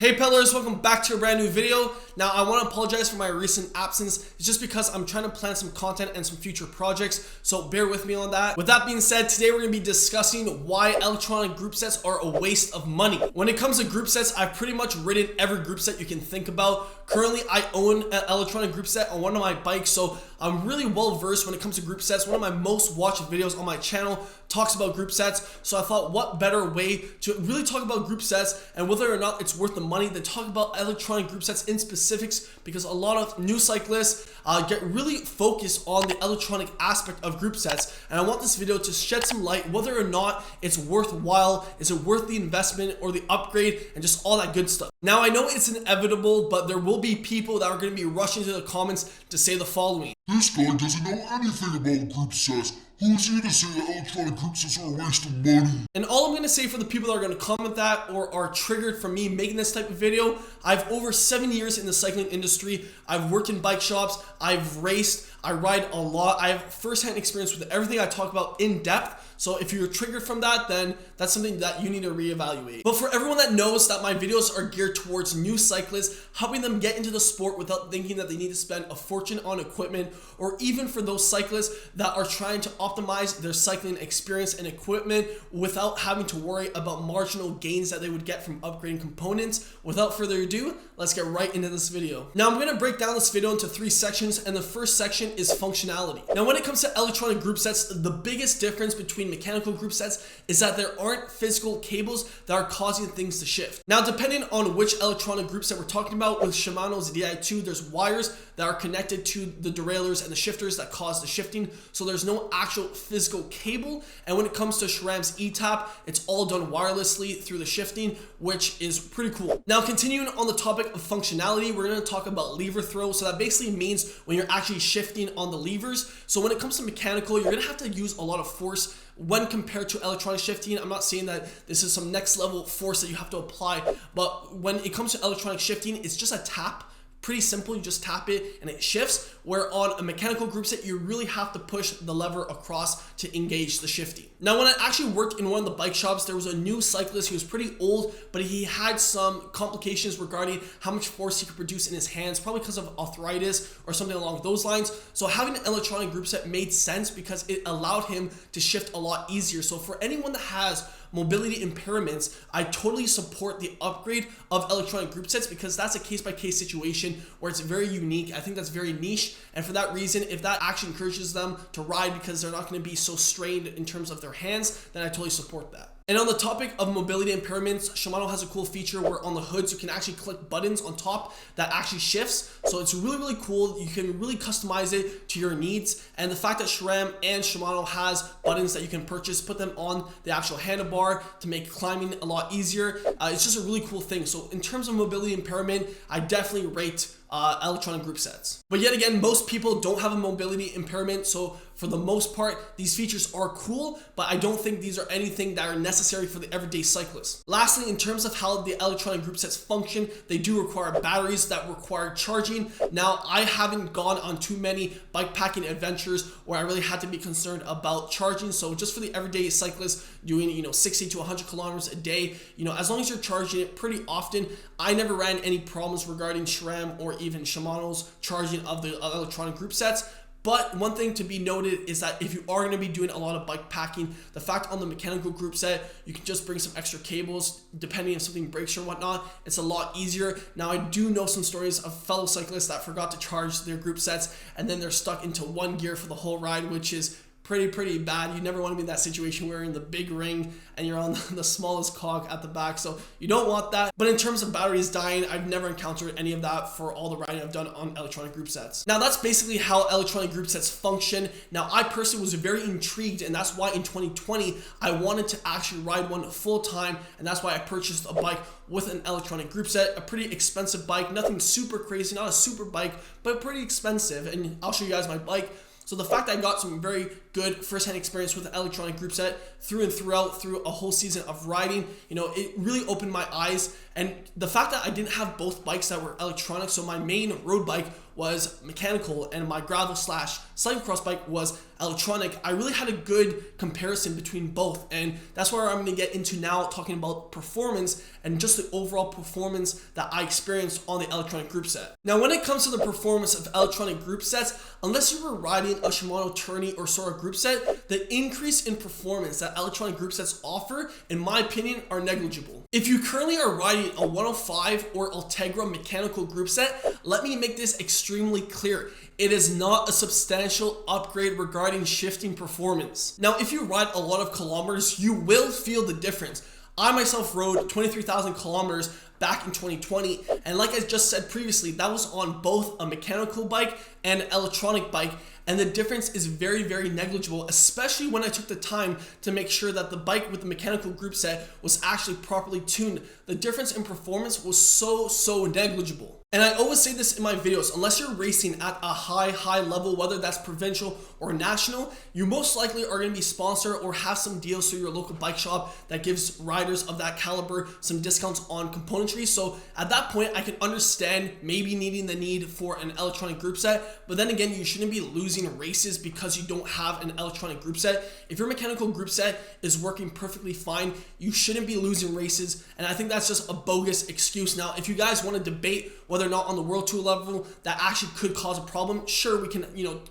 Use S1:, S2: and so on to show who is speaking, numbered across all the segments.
S1: Hey pedalers, welcome back to a brand new video. Now I want to apologize for my recent absence. It's just because I'm trying to plan some content and some future projects, so bear with me on that. With that being said, today we're going to be discussing why electronic group sets are a waste of money. When it comes to group sets, I've pretty much ridden every group set you can think about. Currently, I own an electronic group set on one of my bikes, so I'm really well versed when it comes to group sets. One of my most watched videos on my channel talks about group sets, so I thought what better way to really talk about group sets and whether or not it's worth the money than talk about electronic group sets in specifics, because a lot of new cyclists get really focused on the electronic aspect of group sets, and I want this video to shed some light whether or not it's worthwhile, is it worth the investment or the upgrade, and just all that good stuff. Now I know it's inevitable, but there will be people that are going to be rushing to the comments to say the following:
S2: "This guy doesn't know anything about group sets. Who's he to say that electronic group sets are a waste of money?"
S1: And all I'm going to say for the people that are going to comment that or are triggered from me making this type of video, I've over 7 years in the cycling industry. I've worked in bike shops, I've raced, I ride a lot. I have first-hand experience with everything I talk about in depth. So if you're triggered from that, then that's something that you need to reevaluate. But for everyone that knows that my videos are geared towards new cyclists, helping them get into the sport without thinking that they need to spend a fortune on equipment, or even for those cyclists that are trying to optimize their cycling experience and equipment without having to worry about marginal gains that they would get from upgrading components. Without further ado, let's get right into this video. Now I'm going to break down this video into 3 sections, and the first section is functionality. Now when it comes to electronic group sets, the biggest difference between mechanical group sets is that there aren't physical cables that are causing things to shift. Now depending on which electronic group set we're talking about, with Shimano's Di2 there's wires that are connected to the derailleurs and the shifters that cause the shifting, so there's no actual physical cable. And when it comes to SRAM's ETAP, it's all done wirelessly through the shifting, which is pretty cool. Now continuing on the topic of functionality, we're going to talk about lever throw. So that basically means when you're actually shifting on the levers. So when it comes to mechanical, you're going to have to use a lot of force when compared to electronic shifting. I'm not saying that this is some next level force that you have to apply, but when it comes to electronic shifting, it's just a tap. Pretty simple, you just tap it and it shifts, where on a mechanical group set you really have to push the lever across to engage the shifting. Now when I actually worked in one of the bike shops, there was a new cyclist. He was pretty old, but he had some complications regarding how much force he could produce in his hands, probably because of arthritis or something along those lines. So having an electronic group set made sense because it allowed him to shift a lot easier. So for anyone that has mobility impairments, I totally support the upgrade of electronic group sets, because that's a case-by-case situation where it's very unique. I think that's very niche, and for that reason, if that actually encourages them to ride because they're not going to be so strained in terms of their hands, then I totally support that. And on the topic of mobility impairments, Shimano has a cool feature where on the hoods you can actually click buttons on top that actually shifts. So it's really, really cool. You can really customize it to your needs. And the fact that SRAM and Shimano has buttons that you can purchase, put them on the actual handlebar to make climbing a lot easier, it's just a really cool thing. So in terms of mobility impairment, I definitely rate electronic group sets. But yet again, most people don't have a mobility impairment, so for the most part, these features are cool, but I don't think these are anything that are necessary for the everyday cyclist. Lastly, in terms of how the electronic group sets function, they do require batteries that require charging. Now, I haven't gone on too many bike packing adventures where I really had to be concerned about charging. So just for the everyday cyclist doing, 60 to 100 kilometers a day, as long as you're charging it pretty often, I never ran any problems regarding SRAM or even Shimano's charging of the electronic group sets. But one thing to be noted is that if you are going to be doing a lot of bike packing, the fact on the mechanical group set, you can just bring some extra cables depending if something breaks or whatnot. It's a lot easier. Now I do know some stories of fellow cyclists that forgot to charge their group sets, and then they're stuck into one gear for the whole ride, which is pretty bad. You never want to be in that situation where you're in the big ring and you're on the smallest cog at the back, so you don't want that. But in terms of batteries dying, I've never encountered any of that for all the riding I've done on electronic group sets. Now that's basically how electronic group sets function. Now I personally was very intrigued, and that's why in 2020 I wanted to actually ride one full time, and that's why I purchased a bike with an electronic group set, a pretty expensive bike, nothing super crazy, not a super bike, but pretty expensive, and I'll show you guys my bike. So the fact that I got some very good first-hand experience with the electronic group set through and throughout through a whole season of riding, it really opened my eyes And the fact that I didn't have both bikes that were electronic, so my main road bike was mechanical and my gravel / cyclocross bike was electronic, I really had a good comparison between both, and that's where I'm going to get into now, talking about performance and just the overall performance that I experienced on the electronic group set. Now, when it comes to the performance of electronic group sets, unless you were riding a Shimano Tourney or Sora group set, the increase in performance that electronic group sets offer, in my opinion, are negligible. If you currently are riding a 105 or Ultegra mechanical group set, let me make this extremely clear. It is not a substantial upgrade regarding shifting performance. Now, if you ride a lot of kilometers, you will feel the difference. I myself rode 23,000 kilometers back in 2020, and like I just said previously, that was on both a mechanical bike and an electronic bike, and the difference is very, very negligible, especially when I took the time to make sure that the bike with the mechanical group set was actually properly tuned. The difference in performance was so negligible. And I always say this in my videos, unless you're racing at a high level, whether that's provincial or national, you most likely are going to be sponsored or have some deals through your local bike shop that gives riders of that caliber some discounts on componentry. So at that point, I can understand maybe needing the need for an electronic group set, but then again, you shouldn't be losing races because you don't have an electronic group set. If your mechanical group set is working perfectly fine, you shouldn't be losing races, and I think that's just a bogus excuse. Now, if you guys want to debate whether or not on the World Tour level that actually could cause a problem, sure, we can,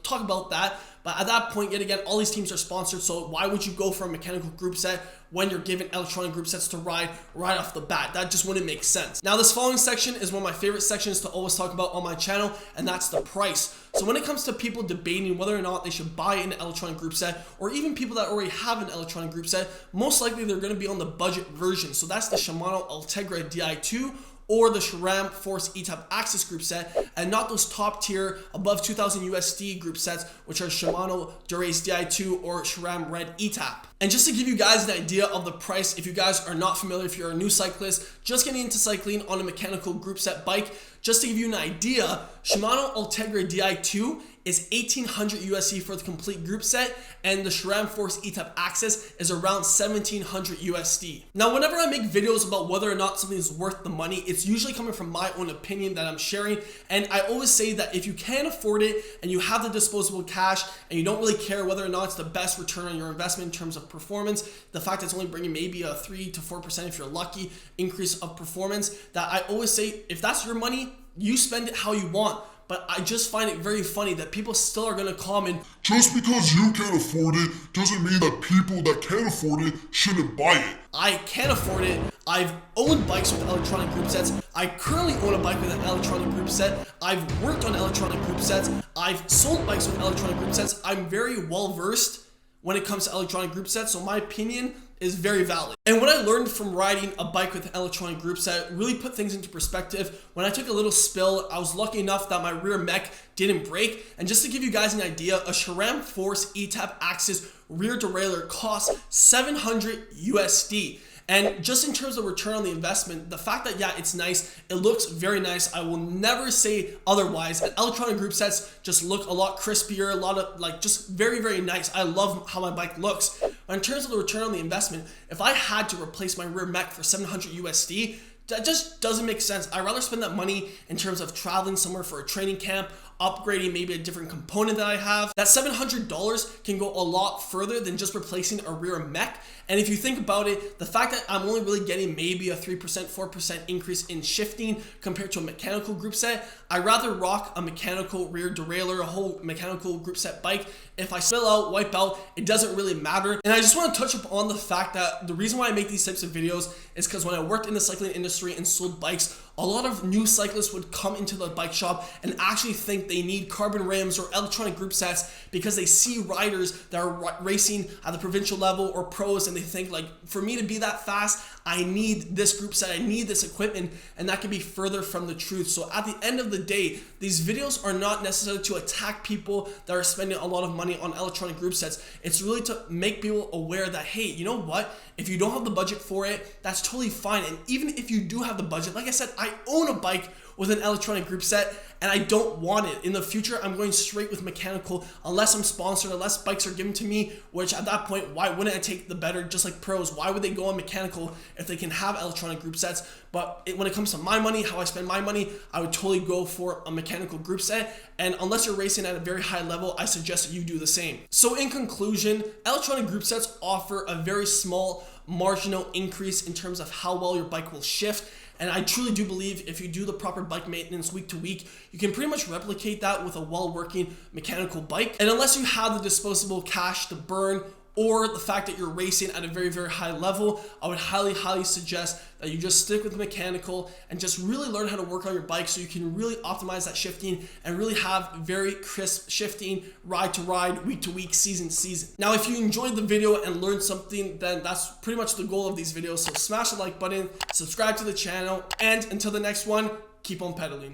S1: talk about that. But at that point, yet again, all these teams are sponsored, so why would you go for a mechanical group set when you're given electronic group sets to ride right off the bat? That just wouldn't make sense. Now, this following section is one of my favorite sections to always talk about on my channel, and that's the price. So when it comes to people debating whether or not they should buy an electronic group set, or even people that already have an electronic group set, most likely they're going to be on the budget version. So that's the Shimano Ultegra Di2 or the SRAM Force ETAP Axis group set, and not those top tier above 2000 USD group sets, which are Shimano Dura-Ace Di2 or SRAM Red ETAP. And just to give you guys an idea of the price, if you guys are not familiar, if you're a new cyclist just getting into cycling on a mechanical group set bike, just to give you an idea, Shimano Ultegra Di2 is 1800 USD for the complete group set, and the SRAM Force ETAP Axis is around 1700 USD. Now, whenever I make videos about whether or not something is worth the money, it's usually coming from my own opinion that I'm sharing, and I always say that if you can afford it and you have the disposable cash and you don't really care whether or not it's the best return on your investment in terms of performance, the fact that it's only bringing maybe a 3 to 4% if you're lucky increase of performance, that I always say, if that's your money, you spend it how you want. But I just find it very funny that people still are going to comment,
S2: just because you can't afford it doesn't mean that people that can afford it shouldn't buy it.
S1: I can't afford it. I've owned bikes with electronic group sets. I currently own a bike with an electronic group set. I've worked on electronic group sets. I've sold bikes with electronic group sets. I'm very well versed when it comes to electronic group sets, so my opinion is very valid. And what I learned from riding a bike with an electronic group set really put things into perspective. When I took a little spill, I was lucky enough that my rear mech didn't break. And just to give you guys an idea, a SRAM Force ETAP Axis rear derailleur costs 700 USD. And just in terms of return on the investment, the fact that, yeah, it's nice, it looks very nice, I will never say otherwise. And electronic group sets just look a lot crispier, a lot of just very, very nice. I love how my bike looks. But in terms of the return on the investment, if I had to replace my rear mech for 700 USD, that just doesn't make sense. I'd rather spend that money in terms of traveling somewhere for a training camp, upgrading maybe a different component that I have. That $700 can go a lot further than just replacing a rear mech. And if you think about it, the fact that I'm only really getting maybe a 3%, 4% increase in shifting compared to a mechanical group set, I'd rather rock a mechanical rear derailleur, a whole mechanical group set bike. If I spill out, wipe out, it doesn't really matter. And I just want to touch upon the fact that the reason why I make these types of videos is because when I worked in the cycling industry and sold bikes, a lot of new cyclists would come into the bike shop and actually think they need carbon rims or electronic group sets because they see riders that are racing at the provincial level or pros, and they think, like, for me to be that fast, I need this group set, I need this equipment, and that can be further from the truth. So at the end of the day, these videos are not necessarily to attack people that are spending a lot of money on electronic group sets. It's really to make people aware that, hey, you know what? If you don't have the budget for it, that's totally fine. And even if you do have the budget, like I said, I own a bike with an electronic group set and I don't want it. In the future, I'm going straight with mechanical unless I'm sponsored, unless bikes are given to me, which at that point, why wouldn't I take the better, just like pros? Why would they go on mechanical if they can have electronic group sets? But when it comes to my money, how I spend my money, I would totally go for a mechanical group set. And unless you're racing at a very high level, I suggest that you do the same. So in conclusion, electronic group sets offer a very small marginal increase in terms of how well your bike will shift. And I truly do believe if you do the proper bike maintenance week to week, you can pretty much replicate that with a well-working mechanical bike. And unless you have the disposable cash to burn or the fact that you're racing at a very, very high level, I would highly, highly suggest that you just stick with mechanical and just really learn how to work on your bike so you can really optimize that shifting and really have very crisp shifting ride to ride, week to week, season to season. Now, if you enjoyed the video and learned something, then that's pretty much the goal of these videos. So smash the like button, subscribe to the channel, and until the next one, keep on pedaling.